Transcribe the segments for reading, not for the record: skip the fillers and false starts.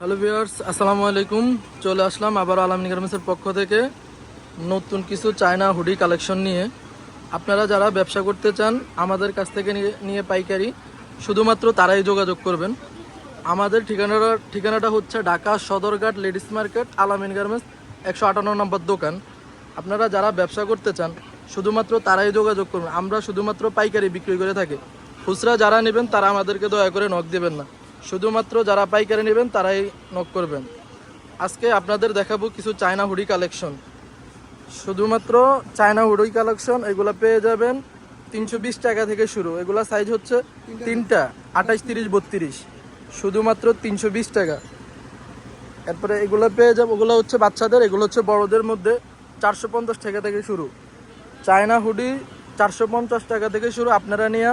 Hello viewers, আসসালামু আলাইকুম। চলে আসলাম আবার আলামিন গার্মেন্টসের পক্ষ থেকে নতুন কিছু চায়না হুডি কালেকশন নিয়ে। আপনারা যারা ব্যবসা করতে চান আমাদের কাছ থেকে নিয়ে পাইকারি, শুধুমাত্র তারাই যোগাযোগ করবেন। আমাদের ঠিকানাটা হচ্ছে ঢাকা সদরঘাট লেডিস মার্কেট, আলামিন গার্মেন্টস 158 নম্বর দোকান। আপনারা যারা ব্যবসা করতে চান শুধুমাত্র তারাই যোগাযোগ করবেন। আমরা শুধুমাত্র পাইকারি বিক্রি করে থাকি। খুচরা যারা নেবেন তারা আমাদেরকে দয়া করে নক দেবেন না, শুধুমাত্র যারা পাইকারি নেবেন তারাই নক করবেন। আজকে আপনাদের দেখাবো কিছু চায়না হুডি কালেকশন, শুধুমাত্র চায়না হুডি কালেকশন। এগুলো পেয়ে যাবেন 320 টাকা থেকে শুরু। এগুলা সাইজ হচ্ছে তিনটা, 28, 30, 32, শুধুমাত্র 320 টাকা। এরপরে এগুলো পেয়ে যাবো, ওগুলো হচ্ছে বাচ্চাদের, এগুলো হচ্ছে বড়দের মধ্যে 450 টাকা থেকে শুরু। চায়না হুডি 450 টাকা থেকে শুরু। আপনারা নিয়ে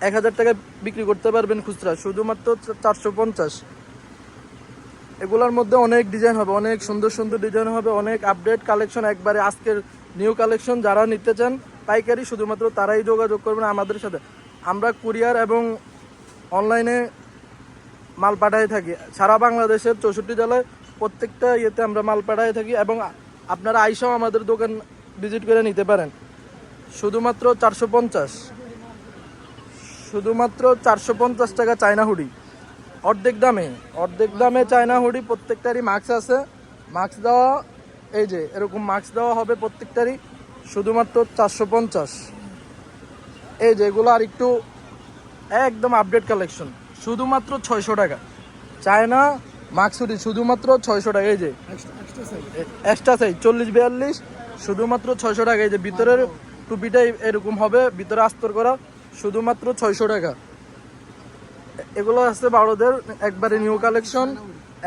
1000 টাকা বিক্রি করতে পারবেন খুচরা, শুধুমাত্র 450। এগুলোর মধ্যে অনেক ডিজাইন হবে, অনেক সুন্দর সুন্দর ডিজাইন হবে, অনেক আপডেট কালেকশন, একবারে আজকের নিউ কালেকশন। যারা নিতে চান পাইকারি শুধুমাত্র তারাই যোগাযোগ করবেন আমাদের সাথে। আমরা কুরিয়ার এবং অনলাইনে মাল পাঠাই থাকি সারা বাংলাদেশের 64 জেলায়, প্রত্যেকটা ইয়েতে আমরা মাল পাঠাই থাকি। এবং আপনারা আইসাও আমাদের দোকান ভিজিট করে নিতে পারেন। শুধুমাত্র 450, শুধুমাত্র 450 টাকা চায়না হুডি, অর্ধেক দামে চায়না হুডি। প্রত্যেকটারই মাস্ক আছে, মাস্ক দেওয়া, এই যে এরকম মাস্ক দেওয়া হবে প্রত্যেকটারই, শুধুমাত্র 450। এই যে এগুলো আর একটু একদম আপডেট কালেকশন, শুধুমাত্র 600 টাকা চায়না মাস্ক হুডি, শুধুমাত্র 600 টাকা। এই যে এক্সট্রা সাইজ 40-42, শুধুমাত্র 600 টাকা। এই যে ভিতরের টুপিটাই এরকম হবে, ভিতরে আস্তর করা, শুধুমাত্র 600 টাকা। এগুলো আছে বড়দের, একবারে নিউ কালেকশন,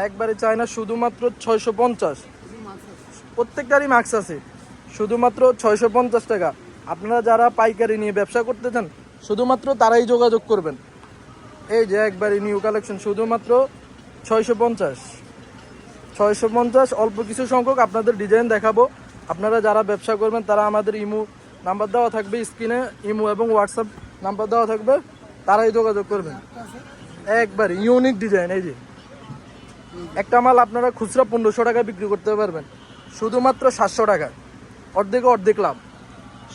একবারে চায়না, শুধুমাত্র 650। প্রত্যেকটারই মাস্ক আছে, শুধুমাত্র 650 টাকা। আপনারা যারা পাইকারি নিয়ে ব্যবসা করতে চান শুধুমাত্র তারাই যোগাযোগ করবেন। এই যে একবারে নিউ কালেকশন, শুধুমাত্র 650। অল্প কিছু সংখ্যক আপনাদের ডিজাইন দেখাবো। আপনারা যারা ব্যবসা করবেন তারা আমাদের ইমো নাম্বার দেওয়া থাকবে স্ক্রিনে, ইমো এবং হোয়াটসঅ্যাপ নাম্বার দেওয়া থাকবে, তারাই যোগাযোগ করবেন। একবার ইউনিক ডিজাইন। এই যে একটা মাল আপনারা খুচরা 1500 টাকা বিক্রি করতে পারবেন, শুধুমাত্র 700 টাকা, অর্ধেক লাভ,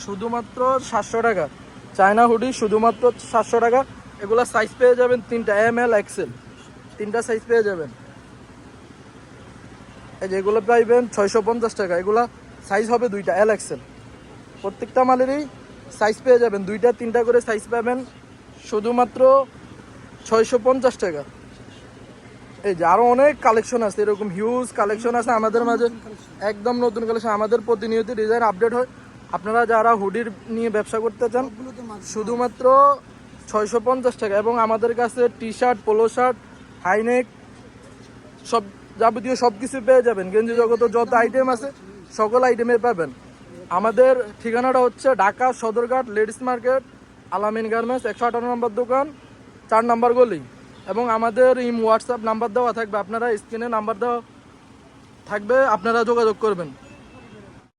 শুধুমাত্র 700 টাকা চায়না হুডি, শুধুমাত্র 700 টাকা। এগুলা সাইজ পেয়ে যাবেন তিনটা, ML XL, তিনটা সাইজ পেয়ে যাবেন। এই যে এগুলো পাইবেন 650 টাকা। এগুলা সাইজ হবে দুইটা, L XL। প্রত্যেকটা মালেরই সাইজ পেয়ে যাবেন, দুইটা তিনটা করে সাইজ পাবেন, শুধুমাত্র 650 টাকা। এই যে আরো অনেক কালেকশন আছে, এরকম হিউজ কালেকশন আছে আমাদের মাঝে, একদম নতুন কালেকশন। আমাদের প্রতিনিয়ত ডিজাইন আপডেট হয়। আপনারা যারা হুডির নিয়ে ব্যবসা করতে চান শুধুমাত্র 650 টাকা। এবং আমাদের কাছে T shirt, polo shirt, high neck, সব যাবতীয় সব কিছু পেয়ে যাবেন। গেঞ্জি জগত যত আইটেম আছে সকল আইটেমে পাবেন। আমাদের ঠিকানাটা হচ্ছে ঢাকা সদরঘাট লেডিস মার্কেট, আলামিন গার্মেন্টস 158 নম্বর দোকান, 4 নম্বর গলি। এবং আমাদের হোয়াটসঅ্যাপ নাম্বার দেওয়া থাকবে, আপনারা স্ক্রিনে নাম্বার দেওয়া থাকবে, আপনারা যোগাযোগ করবেন।